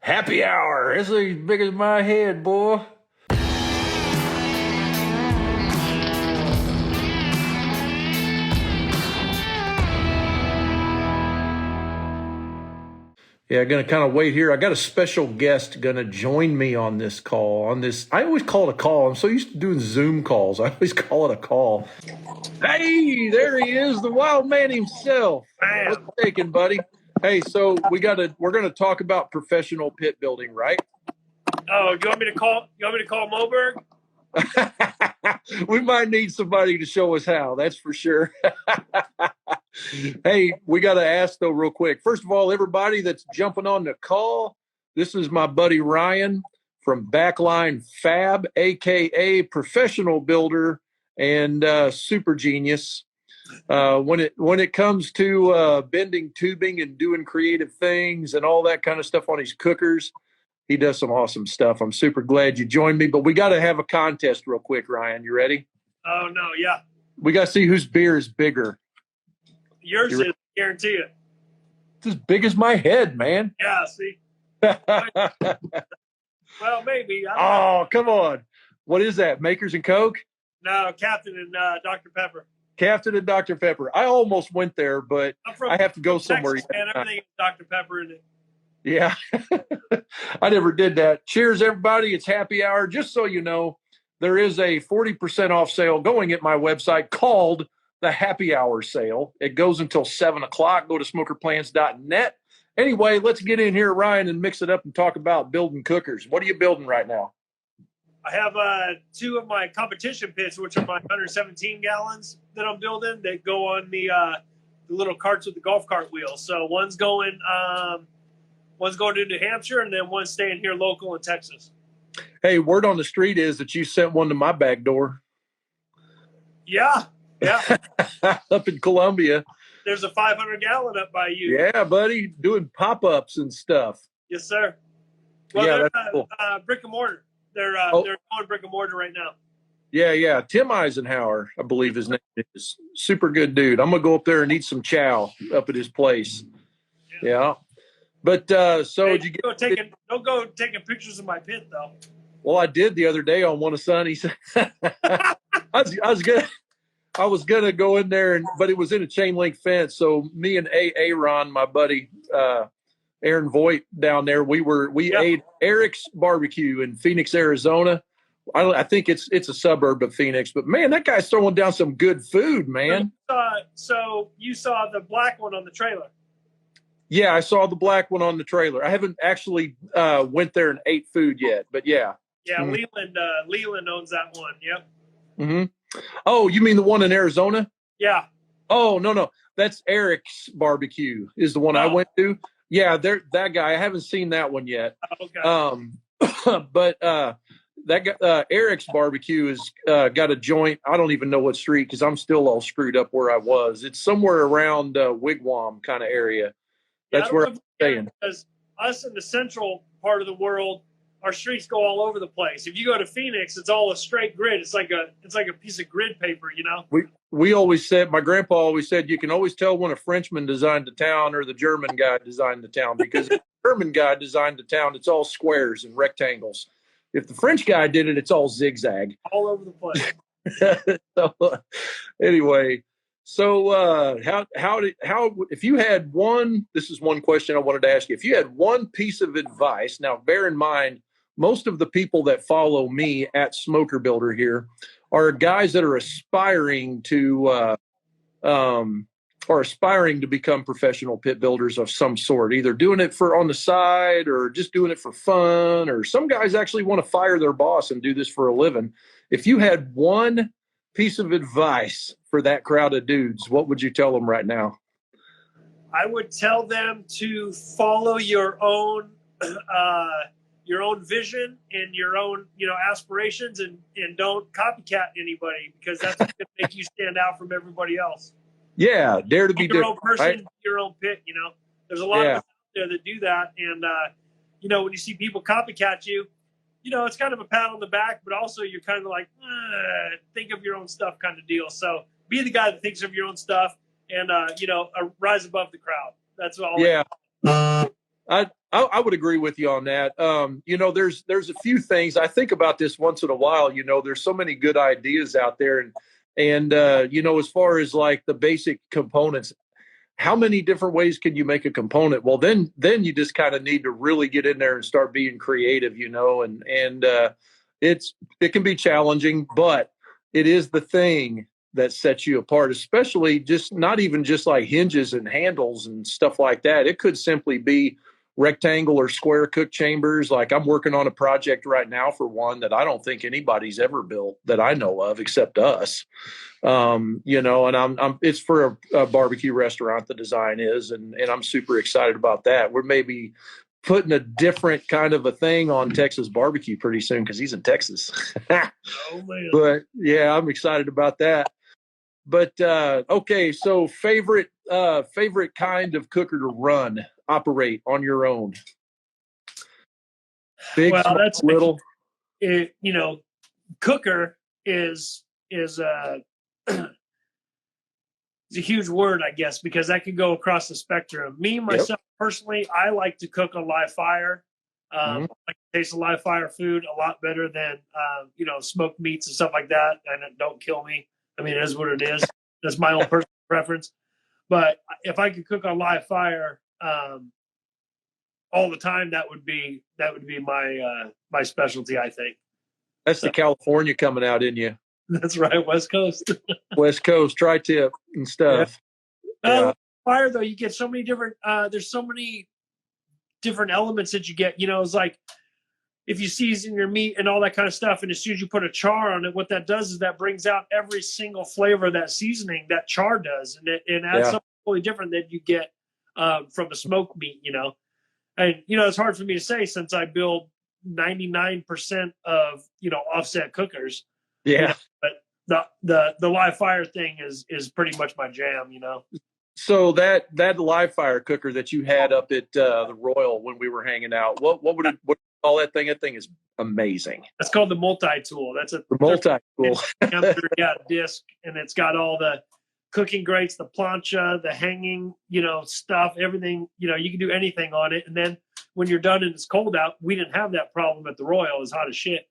Happy hour. It's as big as my head, boy. Yeah, gonna kind of wait here. I got a special guest gonna join me on this call. I always call it a call. I'm so used to doing Zoom calls. I always call it a call. Hey, there he is, the wild man himself. What's taking, buddy? Hey, so we're gonna talk about professional pit building, right? Oh, you want me to call Moberg? We might need somebody to show us how, that's for sure. Hey, we got to ask, though, real quick. First of all, everybody that's jumping on the call, this is my buddy Ryan from Backline Fab, a.k.a. professional builder and super genius. When it comes to bending tubing and doing creative things and all that kind of stuff on his cookers, he does some awesome stuff. I'm super glad you joined me, but we got to have a contest real quick, Ryan. You ready? Oh, no, yeah. We got to see whose beer is bigger. Yours is, guarantee it. It's as big as my head, man. Yeah, see? Well, maybe. Oh, come on. What is that, Makers and Coke? No, Captain and Dr. Pepper. Captain and Dr. Pepper. I almost went there, but I have to go somewhere. Texas, man, everything is Dr. Pepper in it. Yeah. I never did that. Cheers, everybody. It's happy hour. Just so you know, there is a 40% off sale going at my website called the Happy Hour Sale. It goes until 7 o'clock. Go to SmokerPlans.net. Anyway, let's get in here, Ryan, and mix it up and talk about building cookers. What are you building right now? I have two of my competition pits, which are my 117 gallons that I'm building that go on the little carts with the golf cart wheels. So one's going to New Hampshire, and then one's staying here local in Texas. Hey, word on the street is that you sent one to my back door. Yeah. Up in Columbia. There's a 500-gallon up by you. Yeah, buddy, doing pop-ups and stuff. Yes, sir. Well, yeah, they're that's cool. brick and mortar. They're going brick and mortar right now. Yeah. Tim Eisenhower, I believe his name is. Super good dude. I'm going to go up there and eat some chow up at his place. Yeah. But so hey, did you don't go taking pictures of my pit, though. Well, I did the other day on one of Sonny's. I was gonna go in there, but it was in a chain link fence. So me and Aaron, my buddy, Aaron Voigt down there, we ate Eric's Barbecue in Phoenix, Arizona. I think it's a suburb of Phoenix, but man, that guy's throwing down some good food, man. So you saw the black one on the trailer? Yeah, I saw the black one on the trailer. I haven't actually went there and ate food yet, but yeah. Yeah, mm-hmm. Leland owns that one. Yep. Mm-hmm. Oh, you mean the one in Arizona? Yeah. Oh, no. That's Eric's Barbecue is the one I went to. Yeah, that guy. I haven't seen that one yet. Okay. But that guy, Eric's Barbecue has got a joint. I don't even know what street because I'm still all screwed up where I was. It's somewhere around Wigwam kind of area. That's where I'm staying. Because us in the central part of the world, our streets go all over the place. If you go to Phoenix, it's all a straight grid. It's like a piece of grid paper, you know. We always said, my grandpa always said, you can always tell when a Frenchman designed the town or the German guy designed the town because if the German guy designed the town, it's all squares and rectangles. If the French guy did it, it's all zigzag. All over the place. So, anyway, so if you had one, this is one question I wanted to ask you. If you had one piece of advice, now bear in mind, most of the people that follow me at SmokerBuilder here are guys that are aspiring to become professional pit builders of some sort, either doing it for on the side or just doing it for fun, or some guys actually want to fire their boss and do this for a living. If you had one piece of advice for that crowd of dudes, what would you tell them right now? I would tell them to follow your own vision and your own, aspirations, and don't copycat anybody, because that's going to make you stand out from everybody else. Yeah, dare to be your different. Own person, right? Your own pit. There's a lot of people out there that do that, and when you see people copycat you, it's kind of a pat on the back, but also you're kind of like, think of your own stuff kind of deal. So be the guy that thinks of your own stuff and rise above the crowd. That's all. Yeah. I would agree with you on that. There's a few things I think about this once in a while. There's so many good ideas out there, and as far as like the basic components, how many different ways can you make a component? Well, then you just kind of need to really get in there and start being creative, and it can be challenging, but it is the thing that sets you apart, especially just not even just like hinges and handles and stuff like that. It could simply be rectangle or square cook chambers. Like I'm working on a project right now for one that I don't think anybody's ever built that I know of except us. And it's for a barbecue restaurant. The design is, and I'm super excited about that. We're maybe putting a different kind of a thing on Texas barbecue pretty soon because he's in Texas. Oh, man. But yeah, I'm excited about that. But okay, so favorite kind of cooker to operate on your own? Big, Well, small, that's little. Cooker is it's a huge word, I guess, because that could go across the spectrum. Me, myself, personally, I like to cook on live fire. I like to taste a live fire food a lot better than, smoked meats and stuff like that. And it don't kill me. I mean, it is what it is. That's my own personal preference. But if I could cook on live fire all the time, that would be my specialty, I think. That's the California coming out in you. That's right, West Coast. West Coast, tri-tip and stuff. Yeah. Fire, though, you get so many different, there's so many different elements that you get. It's like if you season your meat and all that kind of stuff, and as soon as you put a char on it, what that does is that brings out every single flavor of that seasoning that char does, and it adds something totally different than you get from a smoked meat, And, it's hard for me to say since I build 99% of, offset cookers. Yeah. But the live fire thing is pretty much my jam, So that live fire cooker that you had up at the Royal when we were hanging out, what would you call that thing? That thing is amazing. That's called the multi-tool. That's a multi-tool. Disc, and it's got all the cooking grates, the plancha, the hanging, stuff, everything. You can do anything on it. And then when you're done and it's cold out, we didn't have that problem at the Royal. It was hot as shit.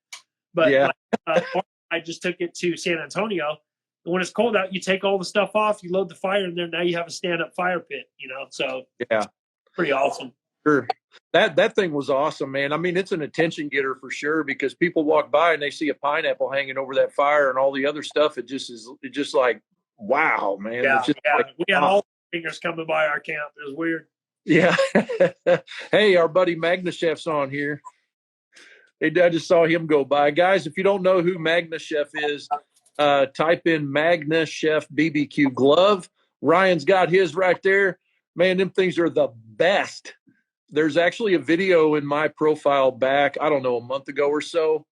But I just took it to San Antonio. And when it's cold out, you take all the stuff off, you load the fire in there. Now you have a stand-up fire pit, So yeah, pretty awesome. Sure. That thing was awesome, man. I mean, it's an attention getter for sure because people walk by and they see a pineapple hanging over that fire and all the other stuff. It just like, wow, man. Yeah, it's just like, we had all the fingers coming by our camp. It was weird. Yeah. Hey, our buddy Magna Chef's on here. I just saw him go by. Guys, if you don't know who Magna Chef is, type in Magna Chef BBQ glove. Ryan's got his right there. Man, them things are the best. There's actually a video in my profile back, I don't know, a month ago or so,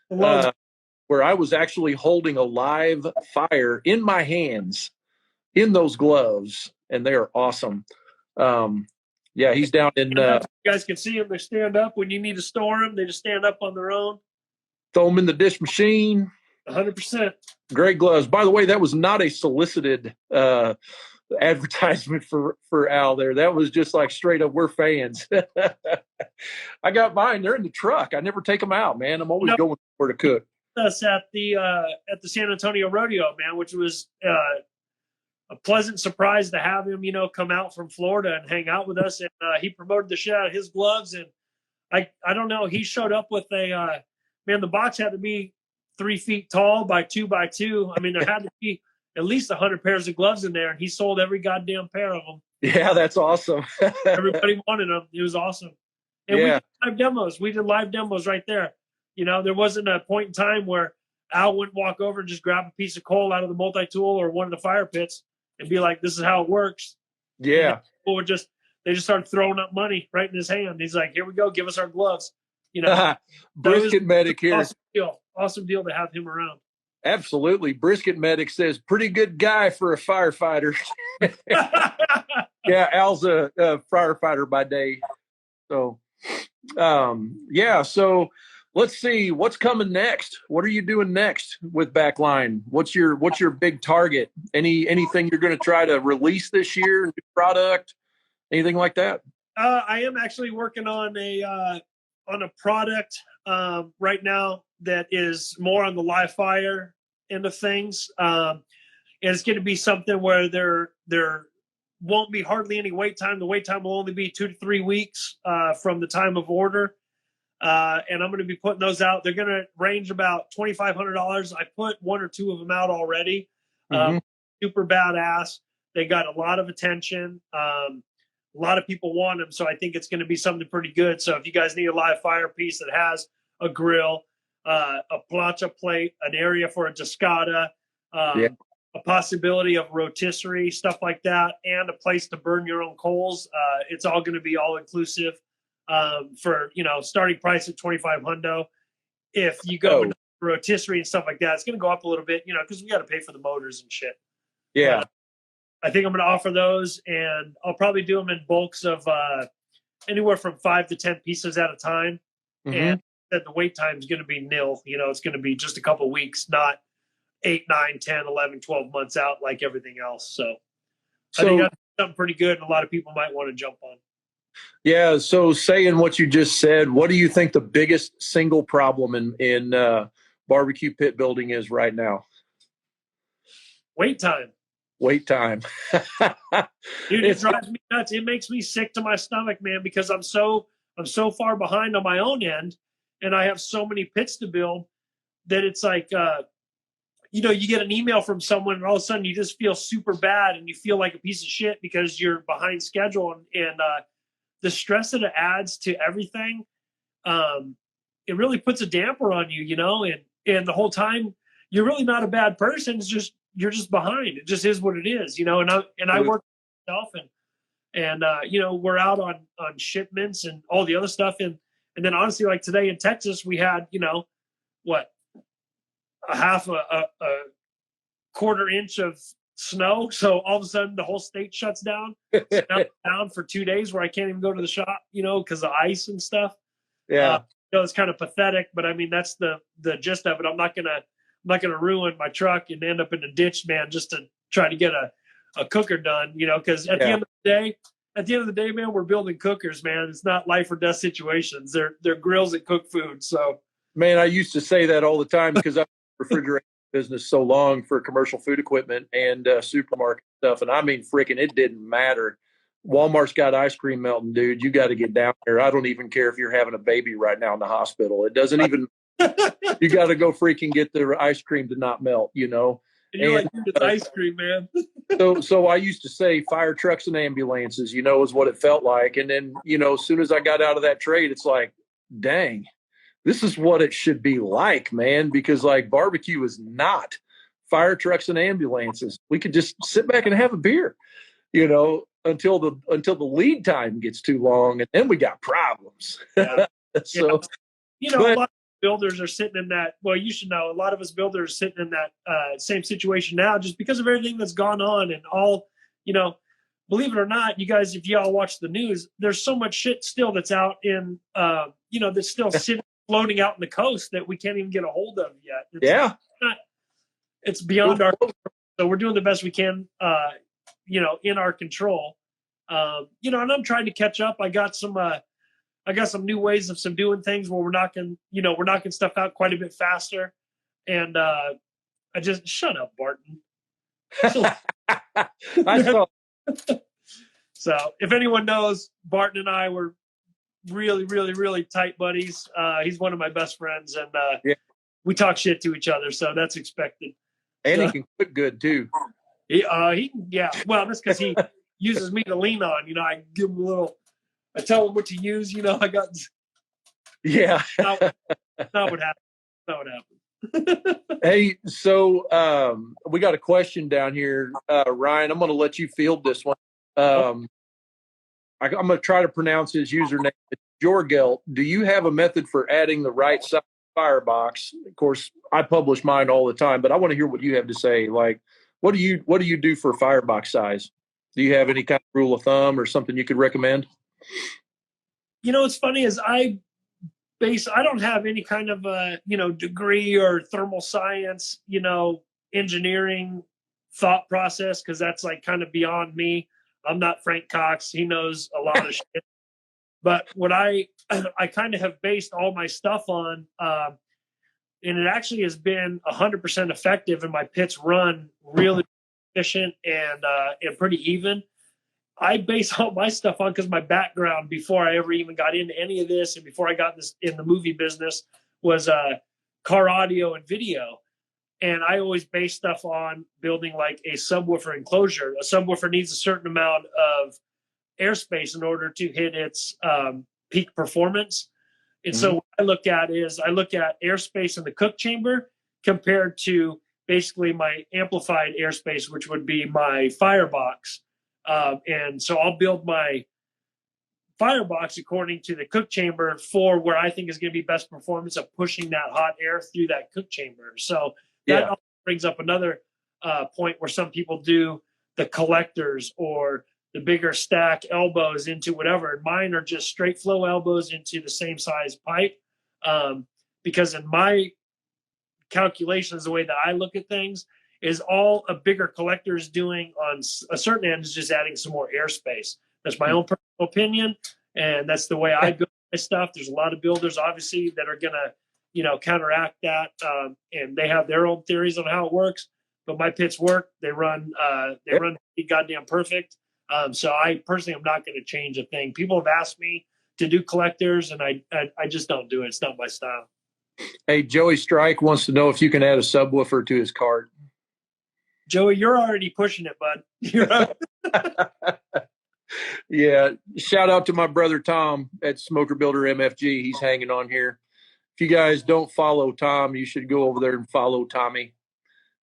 where I was actually holding a live fire in my hands in those gloves, and they are awesome. Yeah, he's down in. You guys can see them. They stand up when you need to store them. They just stand up on their own. Throw them in the dish machine. 100%. Great gloves. By the way, that was not a solicited advertisement for Al there. That was just like straight up, we're fans. I got mine. They're in the truck. I never take them out, man. I'm always going for to cook. Us at the San Antonio Rodeo, man, which was a pleasant surprise to have him, come out from Florida and hang out with us. And he promoted the shit out of his gloves. And I don't know, he showed up with the box had to be 3 feet tall by 2 by 2. I mean, there had to be at least 100 pairs of gloves in there, and he sold every goddamn pair of them. Yeah, that's awesome. Everybody wanted them. It was awesome. And we did live demos. We did live demos right there. There wasn't a point in time where Al wouldn't walk over and just grab a piece of coal out of the multi-tool or one of the fire pits and be like, this is how it works. Yeah. People they just started throwing up money right in his hand. He's like, here we go. Give us our gloves. Brisket Medic here. Awesome deal to have him around. Absolutely. Brisket Medic says, pretty good guy for a firefighter. Yeah, Al's a firefighter by day. So, so let's see what's coming next. What are you doing next with Backline? What's your big target? Anything you're going to try to release this year? New product? Anything like that? I am actually working on a product right now that is more on the live fire end of things. And it's going to be something where there won't be hardly any wait time. The wait time will only be 2 to 3 weeks from the time of order. And I'm going to be putting those out. They're going to range about $2,500. I put 1 or 2 of them out already. Super badass. They got a lot of attention. A lot of people want them, so I think it's going to be something pretty good. So if you guys need a live fire piece that has a grill, a plancha plate, an area for a discada, a possibility of rotisserie, stuff like that, and a place to burn your own coals, it's all going to be all inclusive for, starting price at 2,500. If you go into rotisserie and stuff like that, it's going to go up a little bit, because we got to pay for the motors and shit. Yeah. I think I'm going to offer those, and I'll probably do them in bulks of anywhere from 5 to 10 pieces at a time. And the wait time is going to be nil. It's going to be just a couple weeks, not 8, 9, 10, 11, 12 months out like everything else. So I think that's something pretty good, and a lot of people might want to jump on. Yeah. So saying what you just said, what do you think the biggest single problem in barbecue pit building is right now? Wait time. Wait time. Dude, it drives me nuts. It makes me sick to my stomach, man, because I'm so far behind on my own end, and I have so many pits to build that it's like, you get an email from someone, and all of a sudden you just feel super bad, and you feel like a piece of shit because you're behind schedule, and the stress that it adds to everything, it really puts a damper on you, and the whole time you're really not a bad person. It's just you're just behind. It just is what it is, and I work myself, and we're out on shipments and all the other stuff, and then honestly, like today in Texas, we had a half a quarter inch of snow, so all of a sudden the whole state shuts down. Down for 2 days where I can't even go to the shop, because of ice and stuff. Yeah. It's kind of pathetic, but I mean that's the gist of it. I'm not gonna ruin my truck and end up in a ditch, man, just to try to get a cooker done, because at the end of the day, man, we're building cookers, man. It's not life or death situations. They're grills that cook food. So, man, I used to say that all the time because I refrigerated business so long for commercial food equipment and supermarket stuff, and I mean, freaking, it didn't matter. Walmart's got ice cream melting, dude. You got to get down there. I don't even care if you're having a baby right now in the hospital. It doesn't even. You got to go freaking get the ice cream to not melt, And you're like, it's ice cream, man. So I used to say fire trucks and ambulances, is what it felt like. And then, as soon as I got out of that trade, it's like, dang, this is what it should be like, man, because like barbecue is not fire trucks and ambulances. We could just sit back and have a beer, until the lead time gets too long, and then we got problems. Yeah. So, a lot of builders are sitting in that. Well, you should know, a lot of us builders are sitting in that same situation now, just because of everything that's gone on and all. Believe it or not, you guys, if y'all watch the news, there's so much shit still that's out in, that's still sitting, floating out in the coast that we can't even get a hold of yet. It's beyond our. So we're doing the best we can, in our control. And I'm trying to catch up. I got some new ways of doing things where we're knocking stuff out quite a bit faster. And I just shut up, Barton. I saw. So if anyone knows, Barton and I were really, really, really tight buddies. He's one of my best friends, and we talk shit to each other, so that's expected. And he can cook good too. He can, yeah. Well, that's because he uses me to lean on. I give him a little. I tell him what to use. I got. Yeah. Not what happened. Not what happened. Hey, so we got a question down here, Ryan. I'm going to let you field this one. I'm going to try to pronounce his username. It's Jorgelt. Do you have a method for adding the right size firebox? Of course, I publish mine all the time, but I want to hear what you have to say. Like, what do you do for firebox size? Do you have any kind of rule of thumb or something you could recommend? What's funny is I don't have any kind of degree or thermal science, engineering thought process, because that's like kind of beyond me. I'm not Frank Cox. He knows a lot of shit. But what I kind of have based all my stuff on, and it actually has been 100% effective, and my pits run really efficient and pretty even. I base all my stuff on, because my background before I ever even got into any of this, and before I got this in the movie business, was car audio and video. And I always base stuff on building like a subwoofer enclosure. A subwoofer needs a certain amount of airspace in order to hit its peak performance. And so what I look at airspace in the cook chamber compared to basically my amplified airspace, which would be my firebox. And so I'll build my firebox according to the cook chamber for where I think is going to be best performance of pushing that hot air through that cook chamber. So that also brings up another point where some people do the collectors or the bigger stack elbows into whatever. And mine are just straight flow elbows into the same size pipe. Because in my calculations, the way that I look at things is all a bigger collector is doing on a certain end is just adding some more airspace. That's my own personal opinion, and that's the way I build my stuff. There's a lot of builders, obviously, that are going to, counteract that, and they have their own theories on how it works. But my pits work; they run pretty goddamn perfect. So I personally am not going to change a thing. People have asked me to do collectors, and I just don't do it. It's not my style. Hey, Joey Strike wants to know if you can add a subwoofer to his cart. Joey, you're already pushing it, bud. Yeah. Shout out to my brother Tom at SmokerBuilder MFG. He's hanging on here. If you guys don't follow Tom, you should go over there and follow Tommy.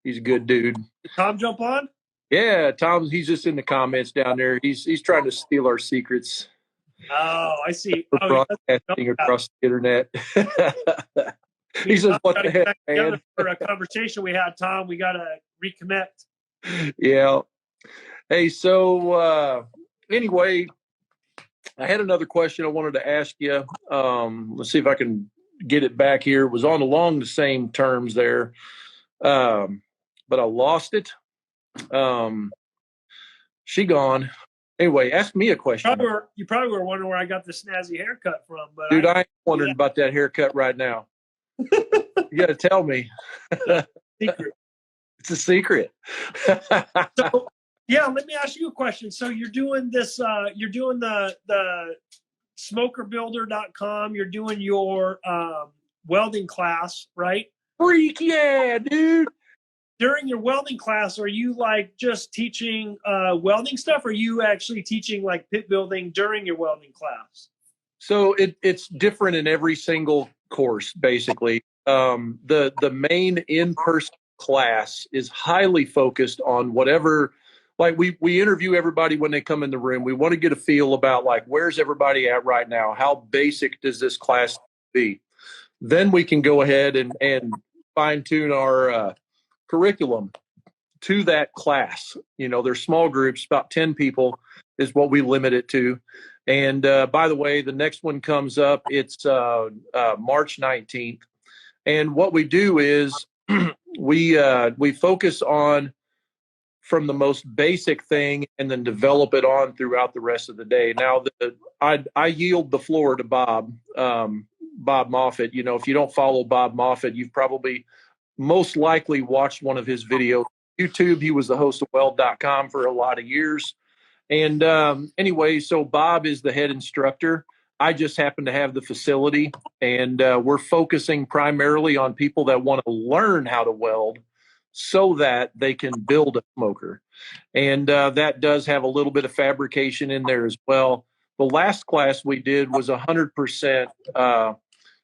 He's a good dude. Did Tom jump on? Yeah, Tom, he's just in the comments down there. He's trying to steal our secrets. Oh, I see. Broadcasting across the internet. He says, "What the heck, man?" For a conversation we had, Tom, we got to reconnect. Yeah. Hey, so anyway, I had another question I wanted to ask you. Let's see if I can get it back here. It was on along the same terms there, but I lost it. She gone. Anyway, ask me a question. You probably were wondering where I got the snazzy haircut from. But dude, I ain't wondering about that haircut right now. You got to tell me. Secret. It's a secret. So, yeah, let me ask you a question. So you're doing this, you're doing the SmokerBuilder.com. You're doing your welding class, right? Freak, yeah, dude. During your welding class, are you like just teaching welding stuff, or are you actually teaching like pit building during your welding class? So it's different in every single course, basically. The main in-person class is highly focused on whatever, like we interview everybody when they come in the room. We want to get a feel about like, where's everybody at right now? How basic does this class be? Then we can go ahead and fine tune our curriculum to that class. There's small groups, about 10 people is what we limit it to. And by the way, the next one comes up. It's March 19th. And what we do is we focus on from the most basic thing and then develop it on throughout the rest of the day. Now, I yield the floor to Bob Moffitt. If you don't follow Bob Moffitt, you've probably most likely watched one of his videos. YouTube, he was the host of weld.com for a lot of years. And anyway, so Bob is the head instructor. I just happen to have the facility, and we're focusing primarily on people that want to learn how to weld so that they can build a smoker. And that does have a little bit of fabrication in there as well. The last class we did was 100%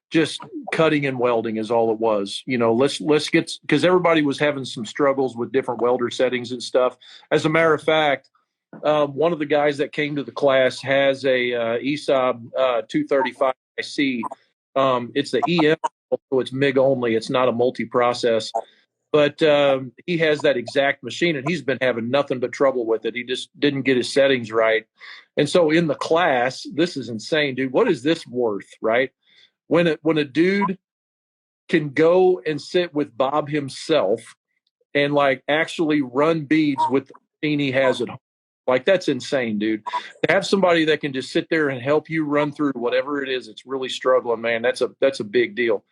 just cutting and welding is all it was. Let's get, because everybody was having some struggles with different welder settings and stuff. As a matter of fact, one of the guys that came to the class has a ESAB 235 IC. It's the EM, so it's MIG only. It's not a multi-process. But he has that exact machine, and he's been having nothing but trouble with it. He just didn't get his settings right. And so in the class, this is insane, dude. What is this worth, right? When a dude can go and sit with Bob himself and like actually run beads with the machine he has at home, Like, that's insane, dude. To have somebody that can just sit there and help you run through whatever it is it's really struggling, man, that's a big deal.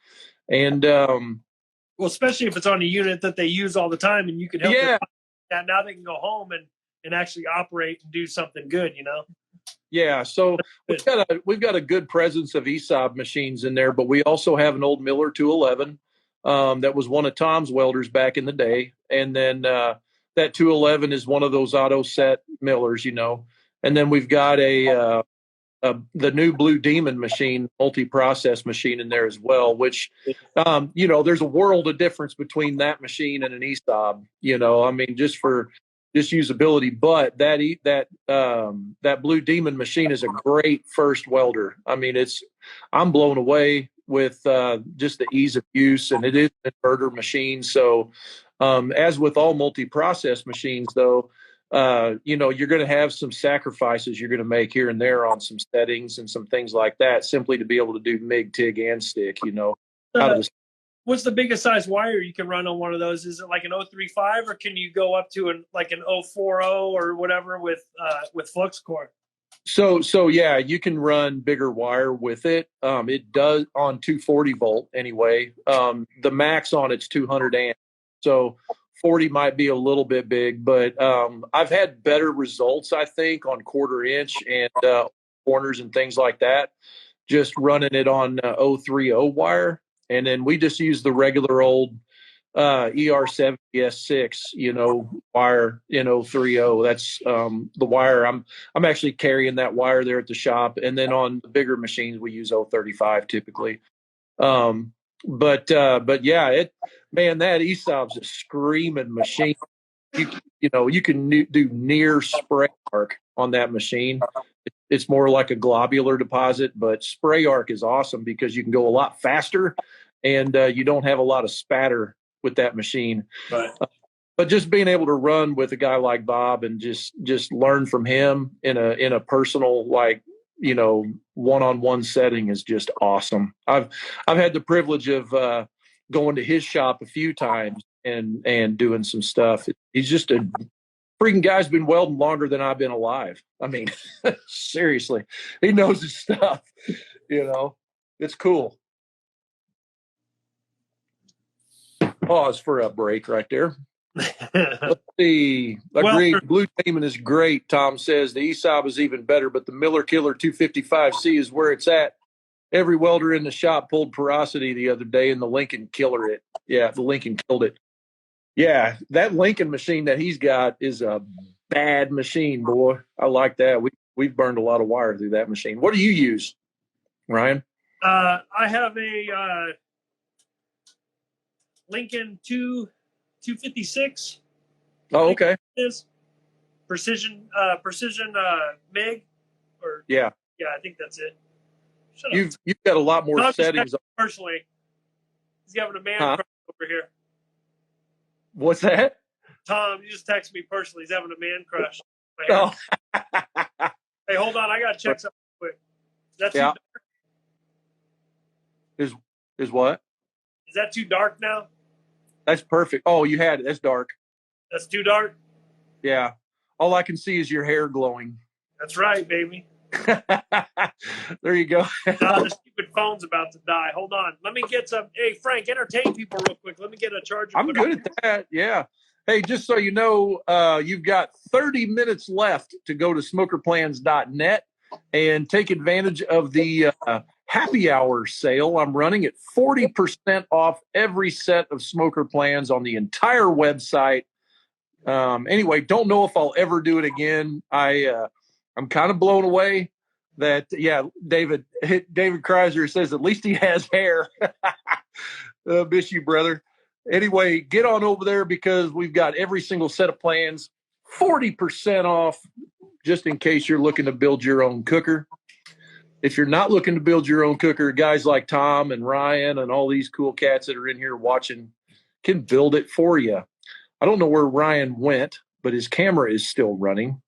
And well, especially if it's on a unit that they use all the time, and you can help yeah, them. Now they can go home and actually operate and do something good, you know? yeah. So we've got a good presence of ESOB machines in there, but we also have an old Miller 211 that was one of Tom's welders back in the day, and then that 211 is one of those auto set Millers, you know. And then we've got the new Blue Demon machine, multi-process machine in there as well, which, you know, there's a world of difference between that machine and an ESOB, you know, I mean, just for just usability, but that Blue Demon machine is a great first welder. I mean, I'm blown away with just the ease of use, and it is an inverter machine. So as with all multi-process machines, though, you know, you're going to have some sacrifices you're going to make here and there on some settings and some things like that, simply to be able to do MIG, TIG, and stick, you know. What's the biggest size wire you can run on one of those? Is it like an 035, or can you go up to an 040 or whatever with flux core? So yeah, you can run bigger wire with it. It does on 240 volt anyway. The max on it's 200 amp. So 40 might be a little bit big, but I've had better results, I think, on 1/4 inch and corners and things like that, just running it on 030 wire. And then we just use the regular old ER70 S6, you know, wire in 030. That's the wire. I'm actually carrying that wire there at the shop. And then on the bigger machines, we use 035 typically. But yeah, man, that ESOB's a screaming machine. You know, you can do near spray arc on that machine. It's more like a globular deposit, but spray arc is awesome because you can go a lot faster, and you don't have a lot of spatter with that machine. Right. But just being able to run with a guy like Bob and just learn from him in a personal, like, you know, one-on-one setting is just awesome. I've had the privilege of going to his shop a few times and doing some stuff. He's just a freaking guy's been welding longer than I've been alive. I mean, seriously, he knows his stuff. You know, it's cool. Pause for a break right there. Let's see. Agreed. Blue Demon is great. Tom says the ESOB is even better, but the Miller Killer 255C is where it's at. Every welder in the shop pulled porosity the other day, and the Lincoln Killer it. Yeah, the Lincoln killed it. Yeah, that Lincoln machine that he's got is a bad machine, boy. I like that. We've burned a lot of wire through that machine. What do you use, Ryan? I have a Lincoln 256. Oh, okay. Is precision MIG, or yeah, I think that's it. You've got a lot more settings. Personally, he's having a man crush over here. What's that? Tom, you just texted me personally. He's having a man crush. Oh. Hey, hold on. I got to check something quick. Is that too dark? Is what? Is that too dark now? That's perfect. Oh, you had it. That's dark. That's too dark? Yeah. All I can see is your hair glowing. That's right, baby. There you go. The stupid phone's about to die. Hold on. Let me get some. Hey, Frank, entertain people real quick. Let me get a charger. I'm good at that. Yeah. Hey, just so you know, you've got 30 minutes left to go to SmokerPlans.net and take advantage of the happy hour sale. I'm running at 40% off every set of Smoker Plans on the entire website. Anyway, don't know if I'll ever do it again. I'm kind of blown away that, David Kreiser says at least he has hair. Miss you, brother. Anyway, get on over there because we've got every single set of plans 40% off, just in case you're looking to build your own cooker. If you're not looking to build your own cooker, guys like Tom and Ryan and all these cool cats that are in here watching can build it for you. I don't know where Ryan went, but his camera is still running.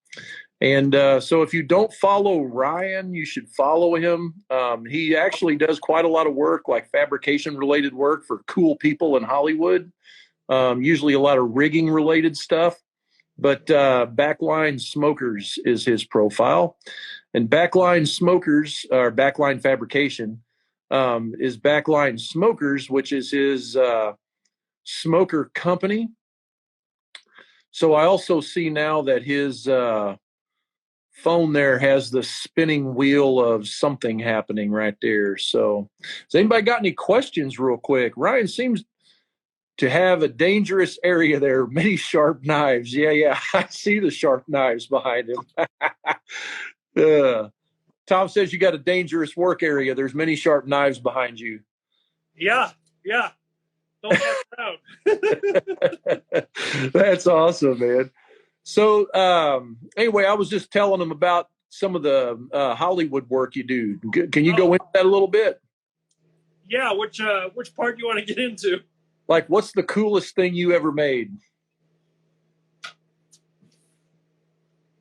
And so if you don't follow Ryan, you should follow him. He actually does quite a lot of work, like fabrication-related work for cool people in Hollywood, usually a lot of rigging-related stuff. but Backline Smokers is his profile. And Backline Smokers, or Backline Fabrication, is Backline Smokers, which is his smoker company. So I also see now that his phone there has the spinning wheel of something happening right there. So has anybody got any questions real quick? Ryan seems to have a dangerous area there, many sharp knives. Yeah, I see the sharp knives behind him. Tom says you got a dangerous work area. There's many sharp knives behind you. Yeah. Don't fuck around. That's awesome, man. So anyway, I was just telling them about some of the Hollywood work you do. Can you go into that a little bit? Yeah, which part do you want to get into? Like, what's the coolest thing you ever made?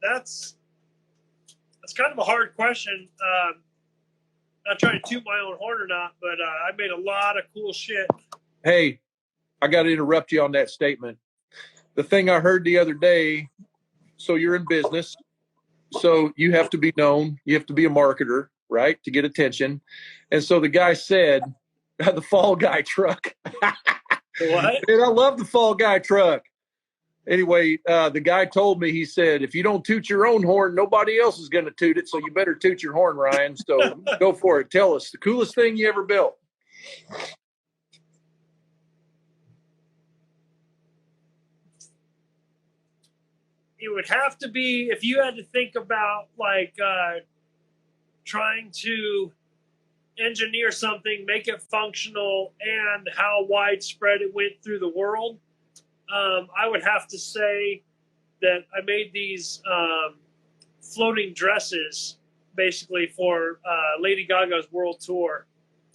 That's kind of a hard question. Not trying to toot my own horn or not, but I made a lot of cool shit. Hey, I got to interrupt you on that statement. The thing I heard the other day, so you're in business, so you have to be known, you have to be a marketer, right, to get attention. And so the guy said, the Fall Guy truck. What? Man, I love the Fall Guy truck. Anyway, the guy told me, he said, if you don't toot your own horn, nobody else is going to toot it. So you better toot your horn, Ryan. So go for it. Tell us the coolest thing you ever built. It would have to be, if you had to think about like trying to engineer something, make it functional, and how widespread it went through the world. I would have to say that I made these floating dresses basically for Lady Gaga's world tour.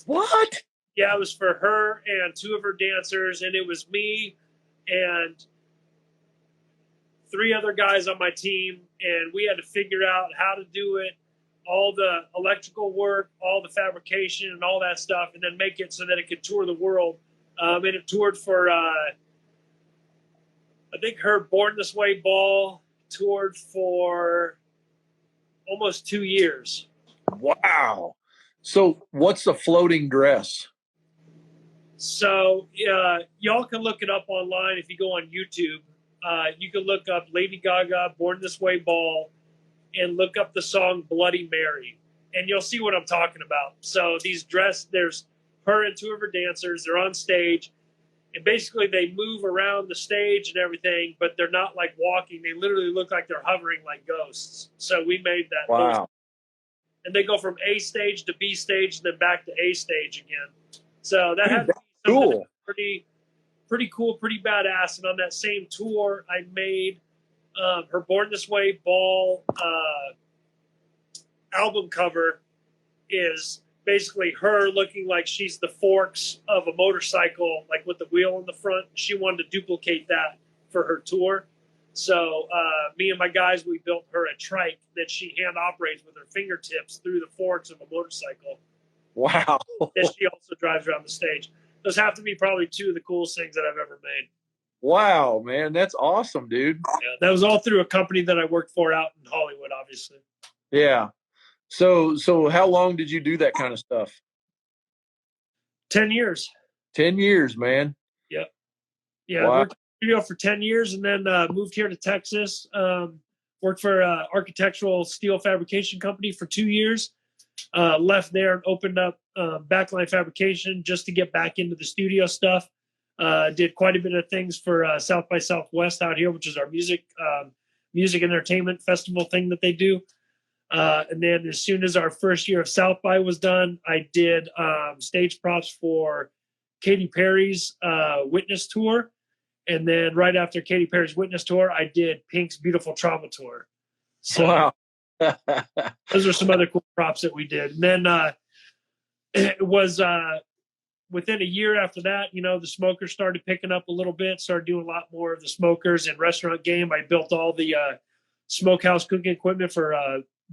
What? Yeah, it was for her and two of her dancers, and it was me and three other guys on my team, and we had to figure out how to do it, all the electrical work, all the fabrication, and all that stuff, and then make it so that it could tour the world. And it toured for, I think her Born This Way ball toured for almost 2 years. Wow. So what's a floating dress? So y'all can look it up online if you go on YouTube. You can look up Lady Gaga Born This Way ball and look up the song Bloody Mary, and you'll see what I'm talking about. So there's her and two of her dancers. They're on stage, and basically they move around the stage and everything, but they're not like walking. They literally look like they're hovering like ghosts. So we made that. Wow. And they go from A stage to B stage and then back to A stage again. So that had to be cool. Pretty cool, pretty badass. And on that same tour, I made her Born This Way ball album cover is basically her looking like she's the forks of a motorcycle, like with the wheel in the front. She wanted to duplicate that for her tour. So me and my guys, we built her a trike that she hand operates with her fingertips through the forks of a motorcycle. Wow. That she also drives around the stage. Those have to be probably two of the coolest things that I've ever made. Wow, man. That's awesome, dude. Yeah, that was all through a company that I worked for out in Hollywood, obviously. Yeah. So how long did you do that kind of stuff? 10 years. 10 years, man. Yep. Yeah. Wow. I worked in the studio for 10 years and then moved here to Texas. Worked for an architectural steel fabrication company for 2 years. Left there and opened up Backline Fabrication just to get back into the studio stuff. Did quite a bit of things for South by Southwest out here, which is our music entertainment festival thing that they do. And then as soon as our first year of South by was done, I did stage props for Katy Perry's Witness Tour. And then right after Katy Perry's Witness Tour, I did Pink's Beautiful Trauma Tour. So wow. those are some other cool props that we did. And then it was within a year after that, the smokers started picking up a little bit, started doing a lot more of the smokers and restaurant game. I built all the smokehouse cooking equipment for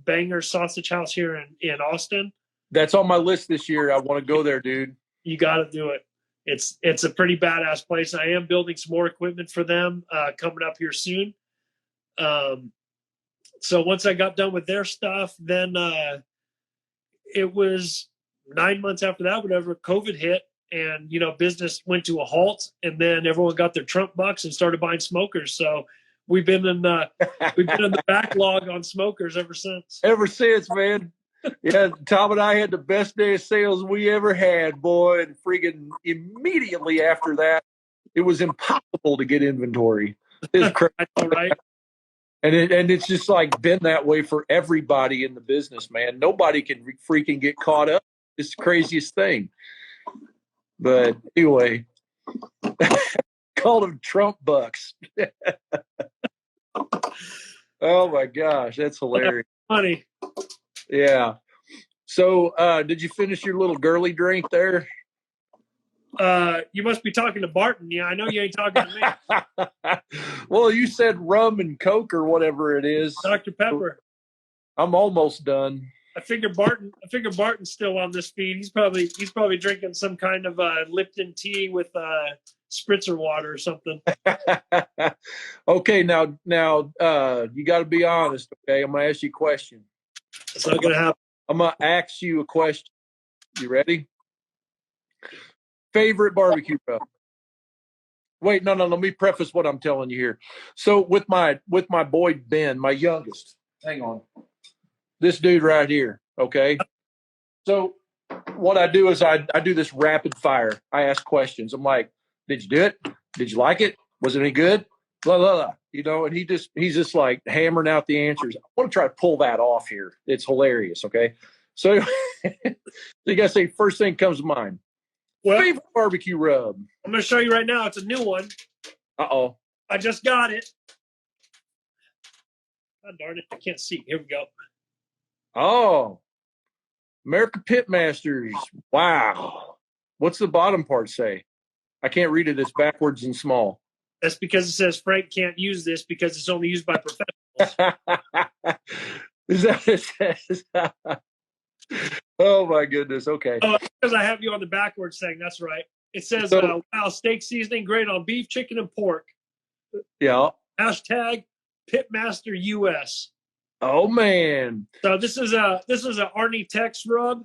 Banger Sausage House here in Austin. That's on my list this year. I want to go there, dude. You got to do it. It's a pretty badass place. I am building some more equipment for them coming up here soon. So once I got done with their stuff, then it was 9 months after that, whatever, COVID hit, and business went to a halt, and then everyone got their Trump bucks and started buying smokers. So we've been in the backlog on smokers ever since. Ever since, man. Yeah, Tom and I had the best day of sales we ever had, boy, and freaking immediately after that, it was impossible to get inventory. It's crazy. Right? And it's just like been that way for everybody in the business, man. Nobody can freaking get caught up. It's the craziest thing. But anyway, called them Trump bucks. Oh my gosh, that's hilarious. Funny. Yeah. So did you finish your little girly drink there? You must be talking to Barton. Yeah, I know you ain't talking to me. Well, you said rum and Coke or whatever it is. Dr. Pepper. I'm almost done. I figure Barton's still on this feed. He's probably drinking some kind of Lipton tea with spritzer water or something. Okay, now you got to be honest. Okay, I'm gonna ask you a question. It's not gonna happen. I'm gonna ask you a question. You ready? Favorite barbecue rub? Wait, no. Let me preface what I'm telling you here. So with my boy Ben, my youngest. Hang on. This dude right here. Okay. So what I do is I do this rapid fire. I ask questions. I'm like, did you do it? Did you like it? Was it any good? Blah blah blah. And he's just like hammering out the answers. I want to try to pull that off here. It's hilarious. Okay. So you gotta say first thing comes to mind. Well, favorite barbecue rub. I'm going to show you right now. It's a new one. Uh-oh. I just got it. God darn it. I can't see. Here we go. Oh. American PitMasters. Wow. What's the bottom part say? I can't read it. It's backwards and small. That's because it says Frank can't use this because it's only used by professionals. Is that what it says? Oh my goodness. Okay. Oh, because I have you on the backwards thing. That's right. It says, wow, steak seasoning great on beef, chicken, and pork. Yeah. Hashtag PitMaster US. Oh man. So this is a Arnie Tex rub.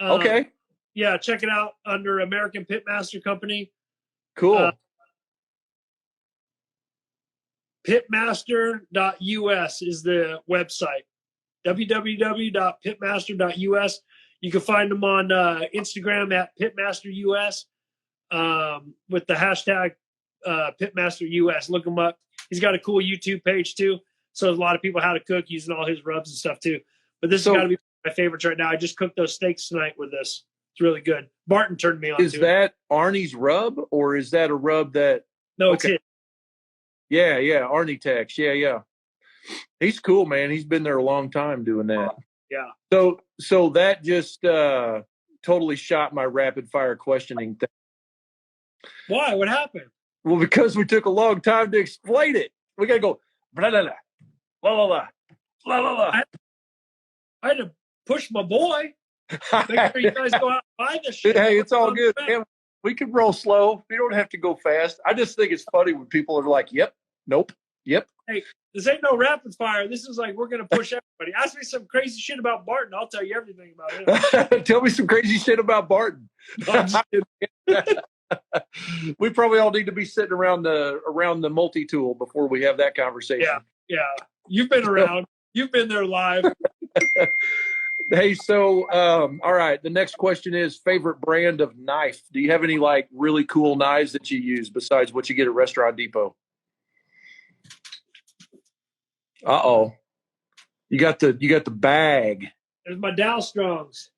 Okay. Yeah, check it out under American PitMaster Company. Cool. Pitmaster.us is the website. www.pitmaster.us. You can find them on Instagram at PitMasterUS with the hashtag PitMasterUS. Look him up. He's got a cool YouTube page too. So there's a lot of people how to cook using all his rubs and stuff too. But this has got to be my favorites right now. I just cooked those steaks tonight with this. It's really good. Barton turned me on to it. Is that Arnie's rub or is that a rub that? No, it's it. Yeah, Arnie Tex. Yeah. He's cool, man. He's been there a long time doing that. Yeah. So that just totally shot my rapid fire questioning thing. Why? What happened? Well, because we took a long time to explain it. We gotta go blah blah blah blah blah blah blah blah. I had to push my boy. Make sure you guys go out and buy this shit. Hey, it's all good. Man, we can roll slow. We don't have to go fast. I just think it's funny when people are like, "Yep, nope, yep." Hey, this ain't no rapid fire. This is like we're gonna push everybody. Ask me some crazy shit about Barton. I'll tell you everything about him. Tell me some crazy shit about Barton. We probably all need to be sitting around the multi-tool before we have that conversation. Yeah. You've been around. You've been there live. Hey, so all right. The next question is favorite brand of knife. Do you have any like really cool knives that you use besides what you get at Restaurant Depot? Uh-oh. You got the bag. There's my Dow Strongs.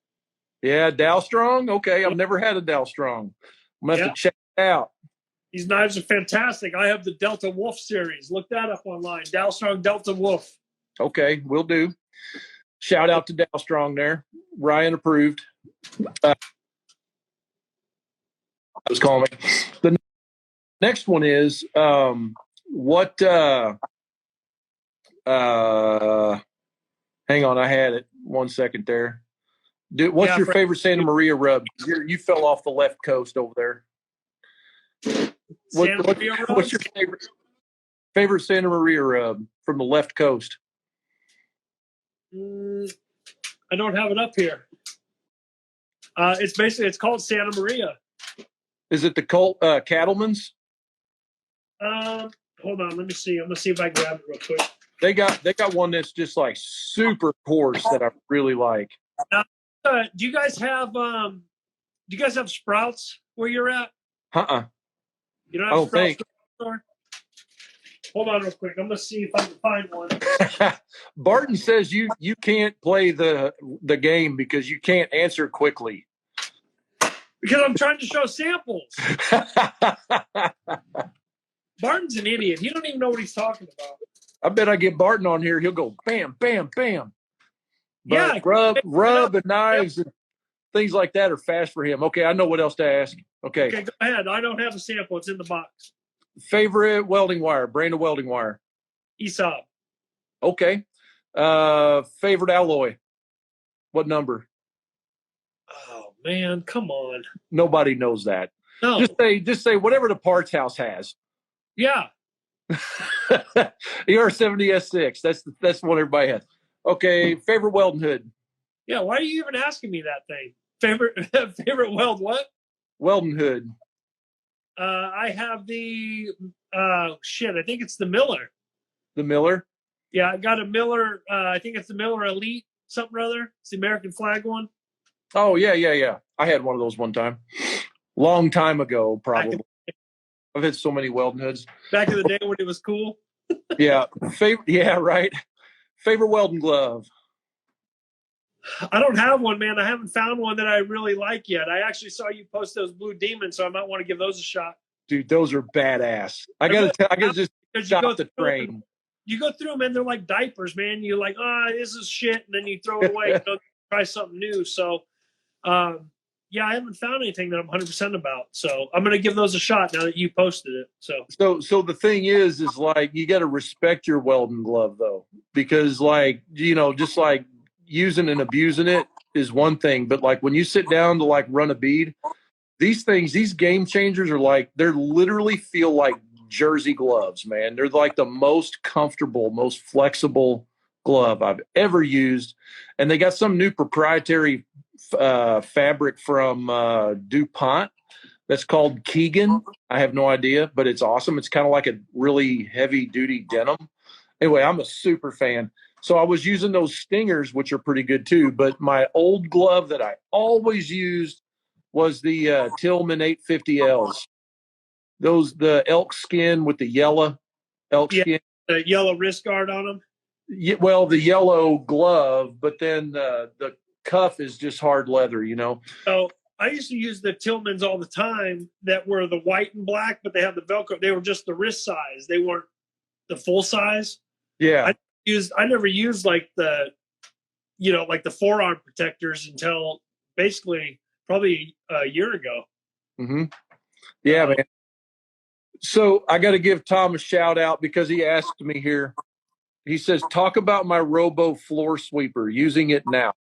Yeah, Dow Strong? Okay, I've never had a Dow Strong. I'm going to have to check it out. These knives are fantastic. I have the Delta Wolf series. Look that up online. Dow Strong Delta Wolf. Okay, will do. Shout out to Dow Strong there. Ryan approved. I was calling me. The next one is what hang on, I had it. 1 second there. Dude, what's your favorite Santa Maria rub? You fell off the left coast over there. What's your favorite? Favorite Santa Maria rub from the left coast? I don't have it up here. It's called Santa Maria. Is it the Cattleman's? Hold on, let me see. I'm gonna see if I can grab it real quick. They got one that's just like super coarse that I really like. Do you guys have Sprouts where you're at? You don't have Sprouts store? Hold on real quick. I'm gonna see if I can find one. Barton says you can't play the game because you can't answer quickly. Because I'm trying to show samples. Barton's an idiot. He don't even know what he's talking about. I bet I get Barton on here. He'll go bam, bam, bam. But yeah, rub and knives and things like that are fast for him. Okay, I know what else to ask. Okay, go ahead. I don't have a sample. It's in the box. Favorite welding wire, brand of welding wire? ESOP. Okay. Favorite alloy? What number? Oh man, come on. Nobody knows that. No. Just say whatever the parts house has. Yeah. ER70S6. That's the one everybody has. Okay. Favorite welding hood? Yeah. Why are you even asking me that thing? Favorite weld what? Welding hood. I have the I think it's the Miller. The Miller? Yeah, I got a Miller. I think it's the Miller Elite something or other. It's the American flag one. Oh yeah. I had one of those one time. Long time ago, probably. I've had so many welding hoods. Back in the day when it was cool. Yeah. Right. Favorite welding glove? I don't have one, man. I haven't found one that I really like yet. I actually saw you post those Blue Demons, so I might want to give those a shot. Dude, those are badass. I gotta just stop the train. You go through them and they're like diapers, man. You're like, this is shit, and then you throw it away. Try something new. So, yeah, I haven't found anything that I'm 100% about. So I'm gonna give those a shot now that you posted it. So the thing is like you got to respect your welding glove though, because like just like using and abusing it is one thing, but like when you sit down to like run a bead, these game changers are like they're literally feel like jersey gloves, man. They're like the most comfortable, most flexible glove I've ever used, and they got some new proprietary fabric from DuPont that's called Keegan. I have no idea, but it's awesome. It's kind of like a really heavy duty denim. Anyway, I'm a super fan. So I was using those Stingers, which are pretty good too, but my old glove that I always used was the Tillman 850Ls. The elk skin with the yellow elk skin. The yellow wrist guard on them. Yeah, well, the yellow glove, but then the cuff is just hard leather, So I used to use the Tillmans all the time that were the white and black, but they have the Velcro. They were just the wrist size. They weren't the full size. Yeah. I never used like the forearm protectors until basically probably a year ago. Mm-hmm. Yeah, man. So I got to give Tom a shout out because he asked me here. He says, talk about my Robo floor sweeper, using it now.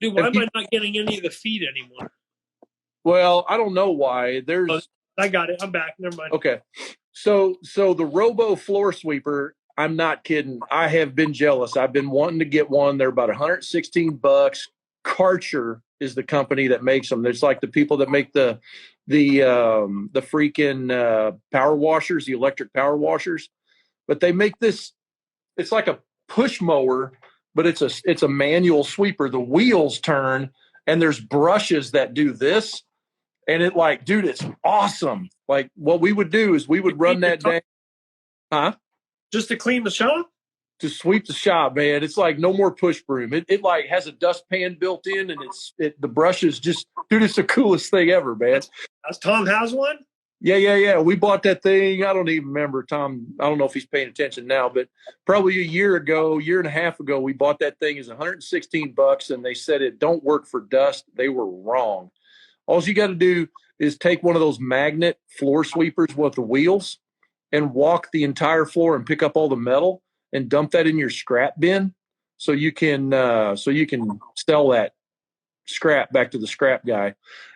Dude, why am I not getting any of the feed anymore? Well, I don't know why. I got it. I'm back. Never mind. Okay. So the Robo floor sweeper, I'm not kidding. I have been jealous. I've been wanting to get one. They're about $116. Karcher is the company that makes them. There's like the people that make the freaking power washers, the electric power washers. But they make this. It's like a push mower, but it's a manual sweeper. The wheels turn, and there's brushes that do this, and it like, dude, it's awesome. Like what we would do is we would run that day, just to clean the shop, to sweep the shop, man. It's like no more push broom. It like has a dustpan built in, and the brushes just, dude, it's the coolest thing ever, man. Tom has one. Yeah. We bought that thing. I don't even remember, Tom. I don't know if he's paying attention now, but probably a year and a half ago, we bought that thing. It's $116, and they said it don't work for dust. They were wrong. All you got to do is take one of those magnet floor sweepers with the wheels and walk the entire floor and pick up all the metal and dump that in your scrap bin, so you can sell that scrap back to the scrap guy.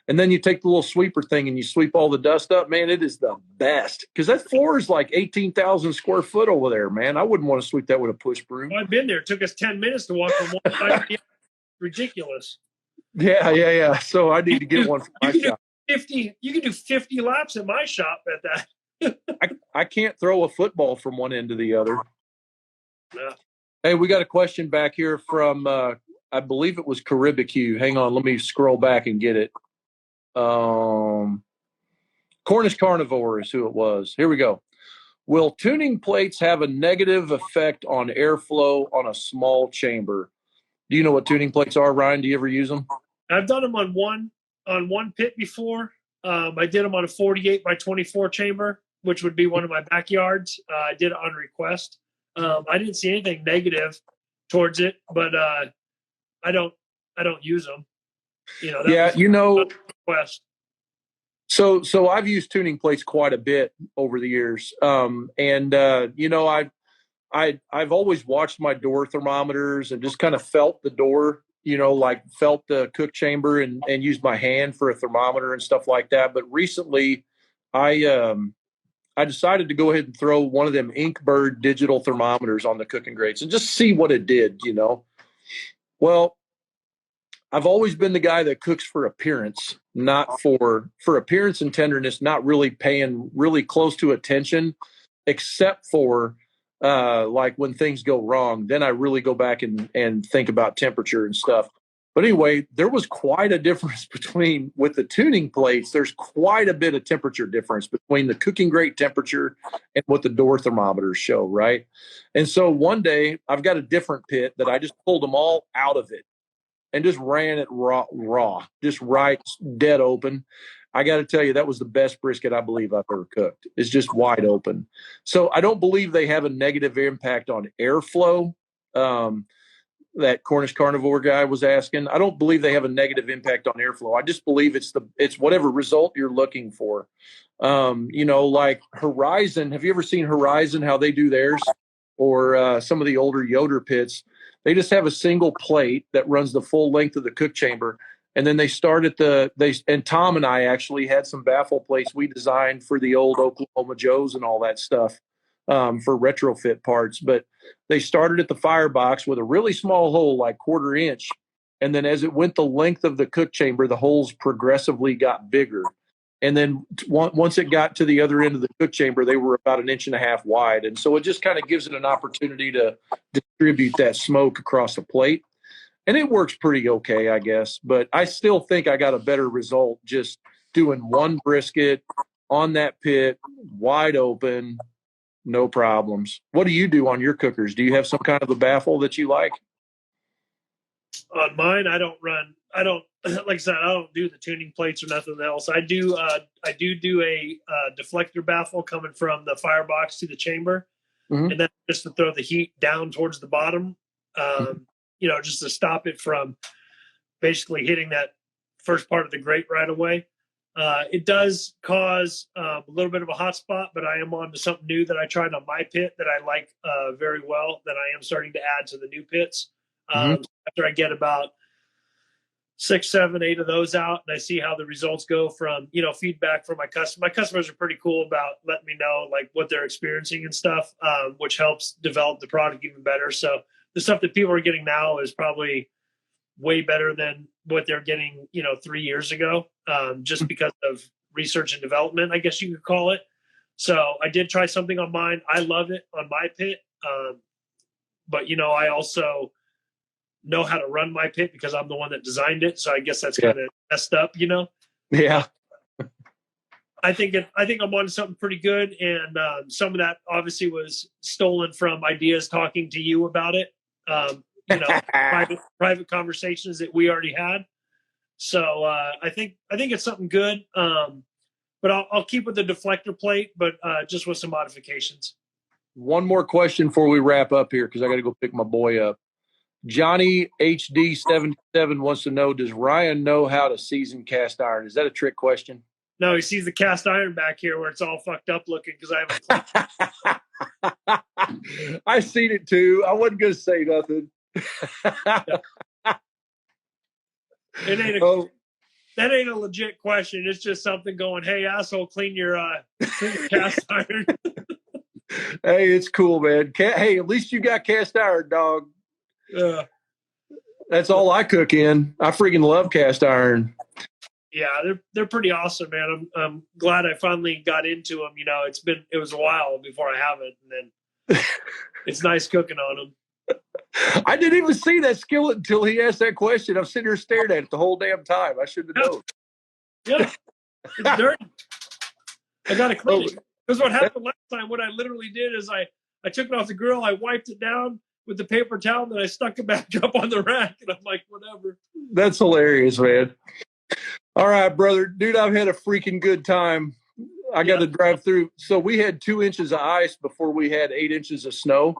And then you take the little sweeper thing and you sweep all the dust up. Man, it is the best because that floor is like 18,000 square foot over there, man. I wouldn't want to sweep that with a push broom. Well, I've been there. It took us 10 minutes to walk from one side to the other. Ridiculous. Yeah. So I need to get one for my shop. You can do 50 laps in my shop at that. I can't throw a football from one end to the other. Yeah. Hey, we got a question back here from, I believe it was Caribbean. Hang on, let me scroll back and get it. Cornish Carnivore is who it was. Here we go. Will tuning plates have a negative effect on airflow on a small chamber? Do you know what tuning plates are, Ryan? Do you ever use them? I've done them on one pit before. I did them on a 48 by 24 chamber, which would be one of my backyards. I did it on request. I didn't see anything negative towards it, but I don't use them. Request. So I've used tuning plates quite a bit over the years, I've always watched my door thermometers and just kind of felt the door, like felt the cook chamber and used my hand for a thermometer and stuff like that. But recently, I decided to go ahead and throw one of them Inkbird digital thermometers on the cooking grates and just see what it did. Well, I've always been the guy that cooks for appearance, not for appearance and tenderness, not really paying really close to attention, except for like when things go wrong. Then I really go back and think about temperature and stuff. But anyway, there was quite a difference with the tuning plates. There's quite a bit of temperature difference between the cooking grate temperature and what the door thermometers show, right? And so one day I've got a different pit that I just pulled them all out of it and just ran it raw, just right, dead open. I got to tell you, that was the best brisket I believe I've ever cooked. It's just wide open. So I don't believe they have a negative impact on airflow. That Cornish Carnivore guy was asking. I don't believe they have a negative impact on airflow. I just believe it's whatever result you're looking for. Like Horizon. Have you ever seen Horizon, how they do theirs? Or some of the older Yoder pits? They just have a single plate that runs the full length of the cook chamber. And then they start and Tom and I actually had some baffle plates we designed for the old Oklahoma Joes and all that stuff for retrofit parts. But they started at the firebox with a really small hole, like 1/4 inch. And then as it went the length of the cook chamber, the holes progressively got bigger. And then once it got to the other end of the cook chamber, they were about 1.5 inches wide. And so it just kind of gives it an opportunity to distribute that smoke across the plate. And it works pretty okay, I guess. But I still think I got a better result just doing one brisket on that pit, wide open, no problems. What do you do on your cookers? Do you have some kind of a baffle that you like? On mine, I don't, like I said, I don't do the tuning plates or nothing else. I do a deflector baffle coming from the firebox to the chamber. Mm-hmm. And then just to throw the heat down towards the bottom, just to stop it from basically hitting that first part of the grate right away. It does cause a little bit of a hot spot, but I am on to something new that I tried on my pit that I like very well, that I am starting to add to the new pits. After I get about 6, 7, 8 of those out, and I see how the results go from, feedback from my customers. My customers are pretty cool about letting me know like what they're experiencing and stuff, which helps develop the product even better. So the stuff that people are getting now is probably way better than what they're getting, 3 years ago, just because of research and development, I guess you could call it. So I did try something on mine. I love it on my pit. But, I also know how to run my pit because I'm the one that designed it. So I guess that's kind of messed up, Yeah. I think I'm on something pretty good. And some of that obviously was stolen from ideas talking to you about it. Private conversations that we already had. So I think it's something good. But I'll keep with the deflector plate, but just with some modifications. One more question before we wrap up here, because I got to go pick my boy up. Johnny HD 77 wants to know, does Ryan know how to season cast iron? Is that a trick question? No, he sees the cast iron back here where it's all fucked up looking because I haven't. I seen it too. I wasn't going to say nothing. It ain't that ain't a legit question. It's just something going, hey, asshole, clean your cast iron. Hey, it's cool, man. Hey, at least you got cast iron, dog. Yeah. That's all I cook in. I freaking love cast iron. Yeah, they're pretty awesome, man. I'm glad I finally got into them. You know, it was a while before I have it, and then it's nice cooking on them. I didn't even see that skillet until he asked that question. I'm sitting here staring at it the whole damn time. I should have known. Yeah, it's dirty. I gotta clean it. Because what happened last time, what I literally did is I took it off the grill, I wiped it down with the paper towel, and then I stuck it back up on the rack, and I'm like, whatever. That's hilarious, man. All right, brother. Dude, I've had a freaking good time. I got to drive through. So we had 2 inches of ice before we had 8 inches of snow.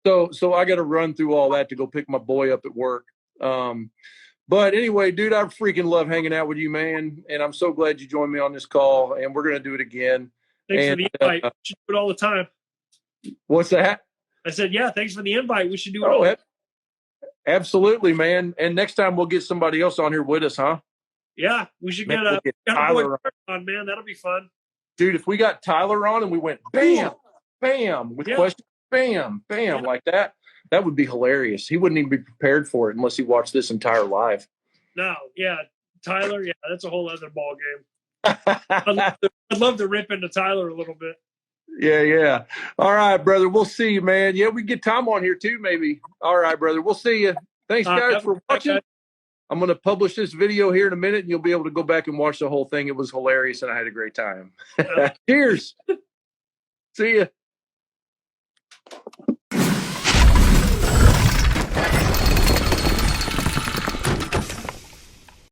So I got to run through all that to go pick my boy up at work. But anyway, dude, I freaking love hanging out with you, man. And I'm so glad you joined me on this call. And we're going to do it again. Thanks for the invite. We should do it all the time. What's that? I said, yeah, thanks for the invite. We should do it all the time. Absolutely, man. And next time we'll get somebody else on here with us, huh? Yeah, we should get Tyler on, man. That'll be fun. Dude, if we got Tyler on and we went bam, bam, with questions, bam, bam, like that would be hilarious. He wouldn't even be prepared for it unless he watched this entire live. No, yeah. Tyler, yeah, that's a whole other ball game. I'd love to rip into Tyler a little bit. Yeah. All right, brother. We'll see you, man. Yeah, we get Tom on here too, maybe. All right, brother. We'll see you. Thanks, guys, for watching. I'm going to publish this video here in a minute, and you'll be able to go back and watch the whole thing. It was hilarious, and I had a great time. Cheers. See ya.